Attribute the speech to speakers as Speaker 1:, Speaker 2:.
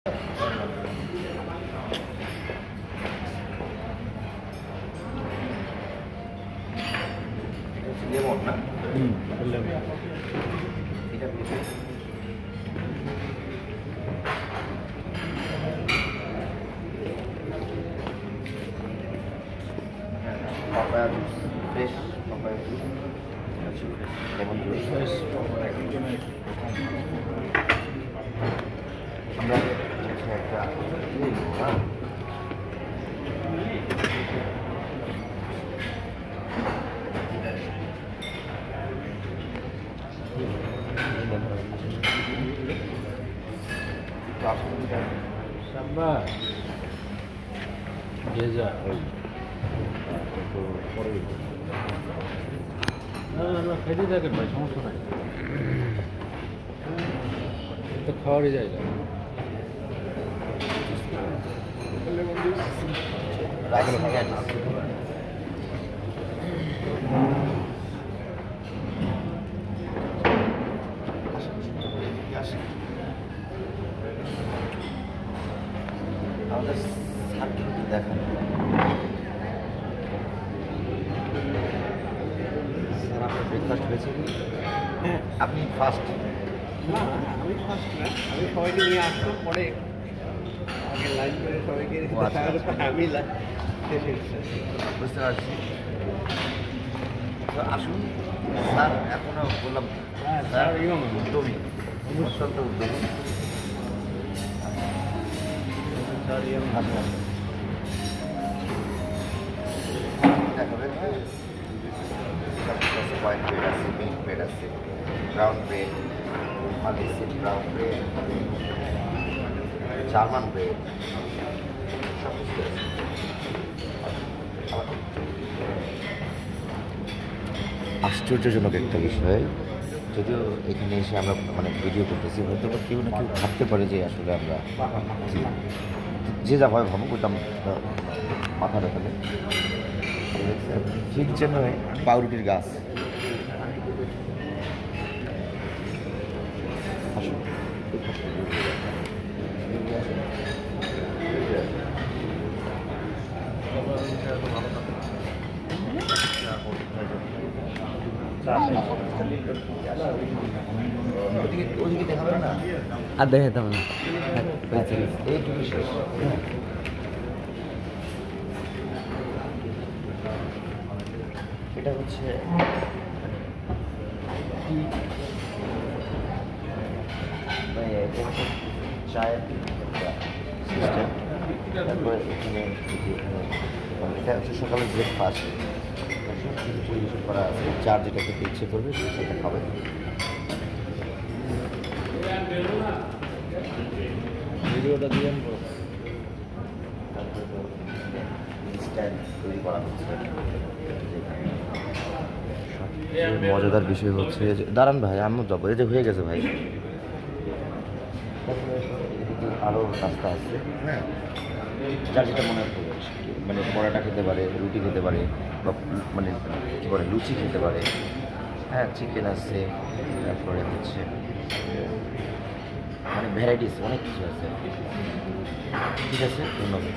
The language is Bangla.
Speaker 1: লেমন না
Speaker 2: লেমন
Speaker 1: এটা papaya juice fresh papaya juice lemon juice
Speaker 2: fresh
Speaker 1: আমরা একটা
Speaker 2: সাব্বাস ভেজা না খেতে থাকেন ভাই, সমস্যা নাই, তো খাওয়ারই জায়গা।
Speaker 1: আমাদের স্যারকে দেখান স্যার আপনার ব্রেকফাস্ট হয়েছে কি? হ্যাঁ আপনি ফার্স্ট
Speaker 3: না আমি ফার্স্ট না, আমি সবাইকে নিয়ে আসলাম পরে আগে লাইন করে সবাইকে আমি
Speaker 1: বুঝতে পারছি। তো আসুন স্যার এখনও বললাম
Speaker 2: হ্যাঁ
Speaker 1: স্যার
Speaker 2: স্যার
Speaker 1: উদ্যমী অত্যন্ত উদ্যমী। আসুন দেখাবেন হোয়াইট ব্রেড আছে, মিল্ক ব্রেড আছে, brown bread, Malaysian brown bread, German bread, সব কিছু আছে। আশ্চর্যজনক একটা বিষয়, যদিও এখানে এসে আমরা ভিডিও করতেছি, হয়তো বা কেউ না কেউ ভাবতে পারে যে আসলে আমরা যে যা ভয় ভাবুক ওটা মাথা দেখালে ঠিক যেন পাউরুটির গাছ। আসুন ওদিকে দেখাবে না
Speaker 3: আর দেখাতাম না।
Speaker 1: এইটুকু শেষ। এটা হচ্ছে চায়ের সিস্টেম। তারপরে এখানে এটা হচ্ছে সকালের ব্রেকফাস্ট, সব কিছু পরিবেশন করা আছে। চার যেটা খেতে ইচ্ছে করবে সেটা খাবে।
Speaker 2: ভিডিওটা দিয়ে
Speaker 1: তৈরি করা হচ্ছে। মজাদার বিষয় হচ্ছে যে দাঁড়ান ভাই, আমিও যাবো। এই যে হয়ে গেছে ভাই, আরও রাস্তা আছে। হ্যাঁ যার যেটা মনে করবে, পরোটা খেতে পারে, রুটি খেতে পারে, বা কী বলে লুচি খেতে পারে। হ্যাঁ চিকেন আছে, তারপরে হচ্ছে ভ্যারাইটিস অনেক কিছু আছে। ঠিক আছে, ধন্যবাদ।